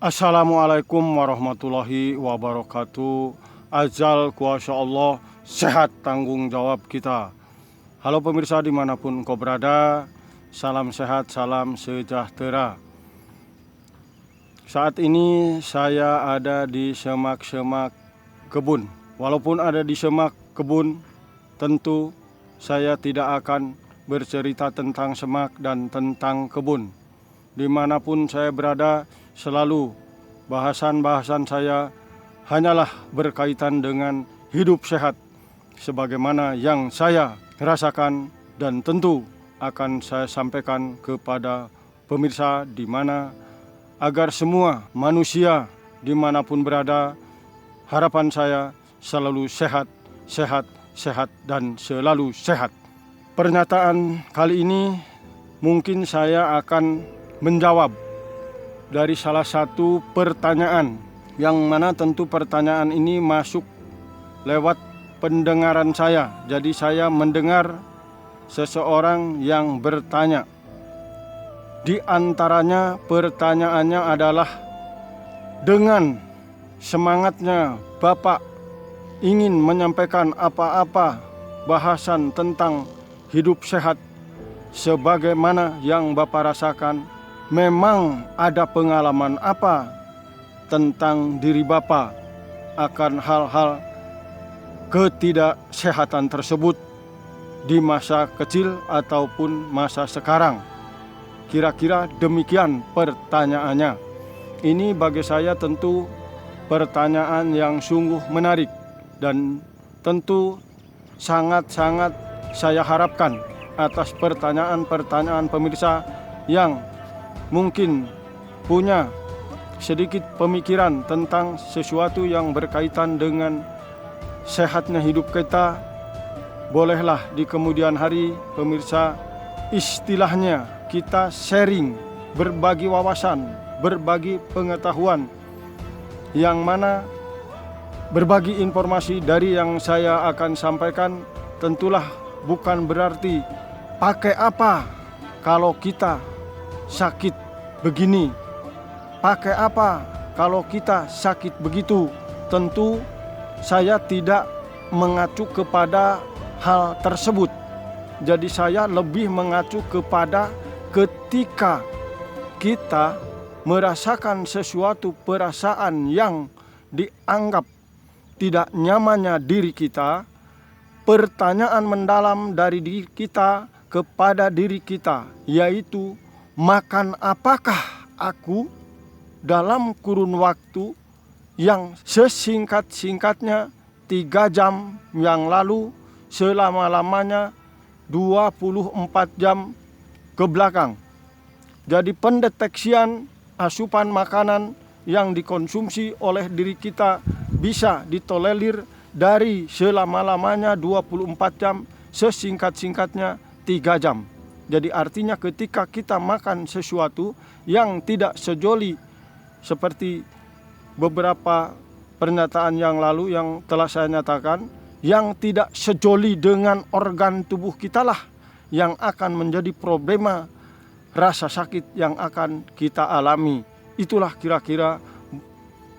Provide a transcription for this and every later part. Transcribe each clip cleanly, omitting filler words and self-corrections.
Assalamualaikum warahmatullahi wabarakatuh. Azal kuasa Allah, sehat tanggung jawab kita. Halo pemirsa dimanapun engkau berada, salam sehat, salam sejahtera. Saat ini saya ada di semak-semak kebun. Walaupun ada di semak kebun, tentu saya tidak akan bercerita tentang semak dan tentang kebun. Dimanapun saya berada, selalu bahasan-bahasan saya hanyalah berkaitan dengan hidup sehat sebagaimana yang saya rasakan dan tentu akan saya sampaikan kepada pemirsa di mana agar semua manusia dimanapun berada, harapan saya selalu sehat, sehat, sehat dan selalu sehat. Pernyataan kali ini mungkin saya akan menjawab dari salah satu pertanyaan yang mana tentu pertanyaan ini masuk lewat pendengaran saya. Jadi saya mendengar seseorang yang bertanya. Di antaranya pertanyaannya adalah, dengan semangatnya Bapak ingin menyampaikan apa-apa bahasan tentang hidup sehat sebagaimana yang Bapak rasakan, memang ada pengalaman apa tentang diri Bapak akan hal-hal ketidaksehatan tersebut di masa kecil ataupun masa sekarang? Kira-kira demikian pertanyaannya. Ini bagi saya tentu pertanyaan yang sungguh menarik dan tentu sangat-sangat saya harapkan atas pertanyaan-pertanyaan pemirsa yang mungkin punya sedikit pemikiran tentang sesuatu yang berkaitan dengan sehatnya hidup kita. Bolehlah di kemudian hari pemirsa istilahnya kita sharing, berbagi wawasan, berbagi pengetahuan, yang mana berbagi informasi dari yang saya akan sampaikan tentulah bukan berarti pakai apa kalau kita sakit begini, pakai apa kalau kita sakit begitu. Tentu saya tidak mengacu kepada hal tersebut. Jadi saya lebih mengacu kepada ketika kita merasakan sesuatu perasaan yang dianggap tidak nyamannya diri kita, pertanyaan mendalam dari diri kita kepada diri kita, yaitu makan apakah aku dalam kurun waktu yang sesingkat-singkatnya 3 jam yang lalu, selama-lamanya 24 jam ke belakang. Jadi pendeteksian asupan makanan yang dikonsumsi oleh diri kita bisa ditolerir dari selama-lamanya 24 jam, sesingkat-singkatnya 3 jam. Jadi artinya ketika kita makan sesuatu yang tidak sejoli seperti beberapa pernyataan yang lalu yang telah saya nyatakan, yang tidak sejoli dengan organ tubuh kita lah yang akan menjadi problema rasa sakit yang akan kita alami. Itulah kira-kira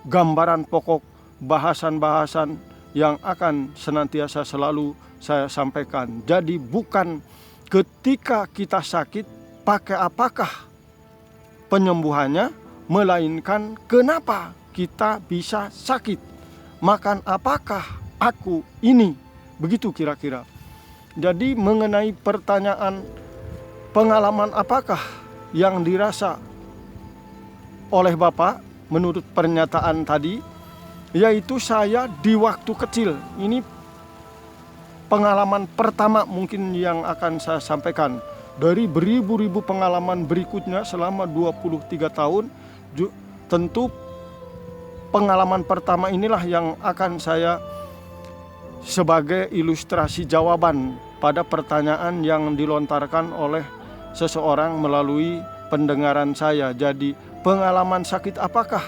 gambaran pokok bahasan-bahasan yang akan senantiasa selalu saya sampaikan. Jadi bukan ketika kita sakit pakai apakah penyembuhannya, melainkan kenapa kita bisa sakit, makan apakah aku ini, begitu kira-kira. Jadi mengenai pertanyaan pengalaman apakah yang dirasa oleh Bapak menurut pernyataan tadi, yaitu saya di waktu kecil. Ini pengalaman pertama mungkin yang akan saya sampaikan. Dari beribu-ribu pengalaman berikutnya selama 23 tahun, tentu pengalaman pertama inilah yang akan saya sebagai ilustrasi jawaban pada pertanyaan yang dilontarkan oleh seseorang melalui pendengaran saya. Jadi pengalaman sakit apakah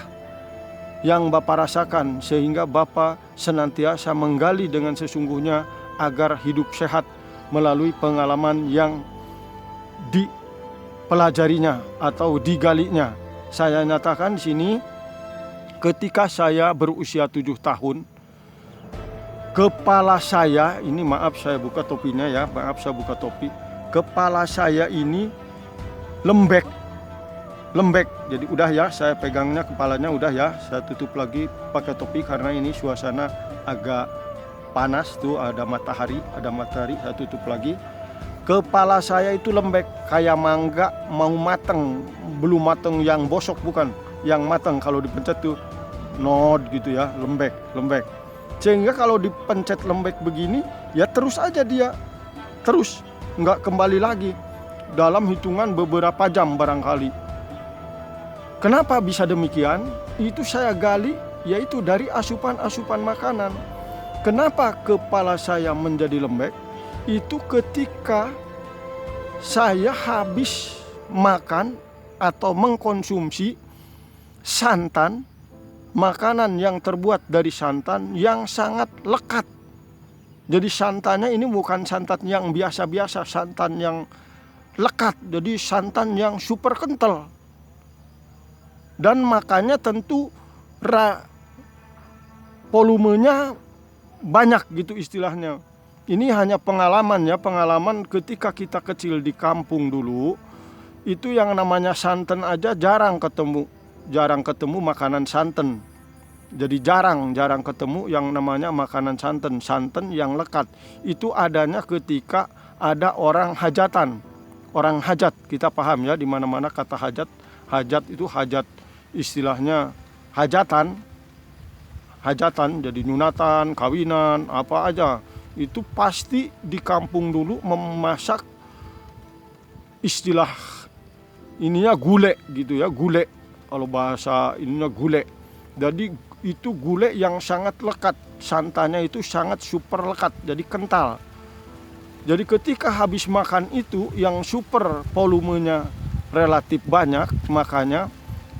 yang Bapak rasakan sehingga Bapak senantiasa menggali dengan sesungguhnya agar hidup sehat melalui pengalaman yang dipelajarinya atau digalinya. Saya nyatakan di sini ketika saya berusia 7 tahun, kepala saya ini, maaf saya buka topinya ya, maaf saya buka topi. Kepala saya ini lembek. Jadi udah ya, saya pegangnya kepalanya udah ya, saya tutup lagi pakai topi karena ini suasana agak panas tuh, ada matahari, saya tutup lagi. Kepala saya itu lembek kayak mangga mau mateng, belum mateng yang bosok, bukan yang mateng. Kalau dipencet tuh nod gitu ya, lembek. Sehingga kalau dipencet lembek begini ya terus aja dia, terus nggak kembali lagi dalam hitungan beberapa jam barangkali. Kenapa bisa demikian? Itu saya gali yaitu dari asupan-asupan makanan. Kenapa kepala saya menjadi lembek? Itu ketika saya habis makan atau mengkonsumsi santan, makanan yang terbuat dari santan yang sangat lekat. Jadi santannya ini bukan santan yang biasa-biasa, santan yang lekat. Jadi santan yang super kental. Dan makanya tentu volumenya banyak gitu istilahnya. Ini hanya pengalaman ya, pengalaman ketika kita kecil di kampung dulu. Itu yang namanya santan aja jarang ketemu makanan santan. Jadi jarang ketemu yang namanya makanan santan yang lekat. Itu adanya ketika ada orang hajatan. Orang hajat, kita paham ya, di mana-mana kata hajat. Hajat itu hajat, istilahnya hajatan, jadi nunatan, kawinan, apa aja. Itu pasti di kampung dulu memasak, istilah ininya gule gitu ya, gule. Kalau bahasa ininya gule. Jadi itu gule yang sangat lekat, santannya itu sangat super lekat, jadi kental. Jadi ketika habis makan itu yang super volumenya relatif banyak, makanya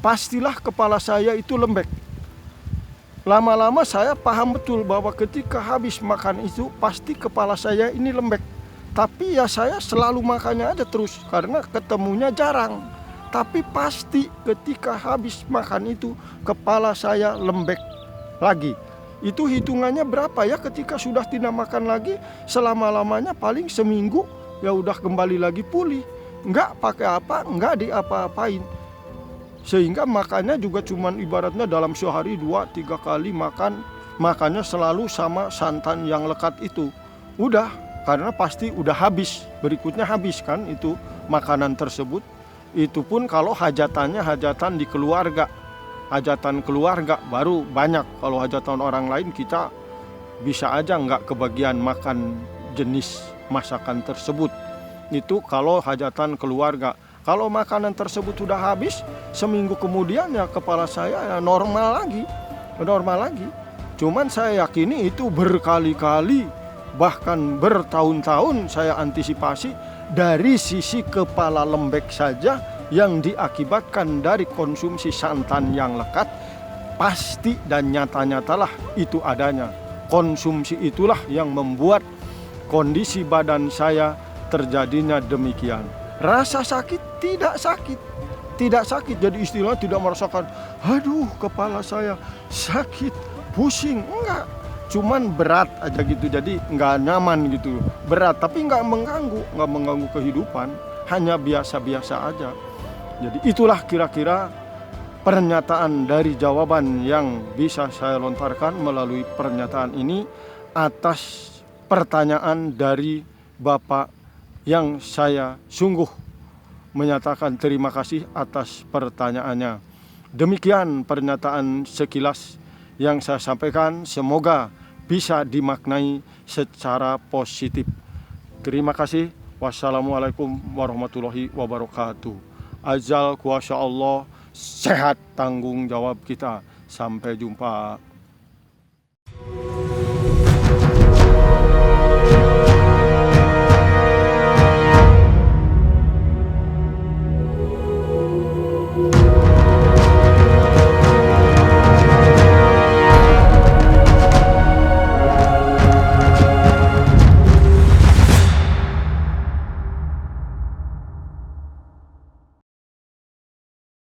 pastilah kepala saya itu lembek. Lama-lama saya paham betul bahwa ketika habis makan itu pasti kepala saya ini lembek. Tapi ya saya selalu makannya aja terus karena ketemunya jarang. Tapi pasti ketika habis makan itu kepala saya lembek lagi. Itu hitungannya berapa ya, ketika sudah tidak makan lagi selama-lamanya paling seminggu ya udah kembali lagi pulih. Enggak pakai apa, enggak diapa-apain. Sehingga makannya juga cuman ibaratnya dalam sehari 2-3 kali makannya selalu sama santan yang lekat itu. Udah, karena pasti udah habis, berikutnya habis kan itu makanan tersebut. Itu pun kalau hajatan di keluarga. Hajatan keluarga baru banyak. Kalau hajatan orang lain kita bisa aja nggak kebagian makan jenis masakan tersebut. Itu kalau hajatan keluarga. Kalau makanan tersebut sudah habis, seminggu kemudian ya kepala saya ya normal lagi. Cuman saya yakini itu berkali-kali, bahkan bertahun-tahun saya antisipasi dari sisi kepala lembek saja yang diakibatkan dari konsumsi santan yang lekat. Pasti dan nyata-nyatalah itu adanya. Konsumsi itulah yang membuat kondisi badan saya terjadinya demikian. Rasa sakit tidak sakit, jadi istilahnya tidak merasakan aduh kepala saya sakit, pusing, enggak, cuman berat aja gitu, jadi enggak nyaman gitu, berat tapi enggak mengganggu kehidupan, hanya biasa-biasa aja. Jadi itulah kira-kira pernyataan dari jawaban yang bisa saya lontarkan melalui pernyataan ini atas pertanyaan dari Bapak yang saya sungguh menyatakan terima kasih atas pertanyaannya. Demikian pernyataan sekilas yang saya sampaikan, semoga bisa dimaknai secara positif. Terima kasih. Wassalamualaikum warahmatullahi wabarakatuh. Azal kuasa Allah, sehat tanggung jawab kita. Sampai jumpa.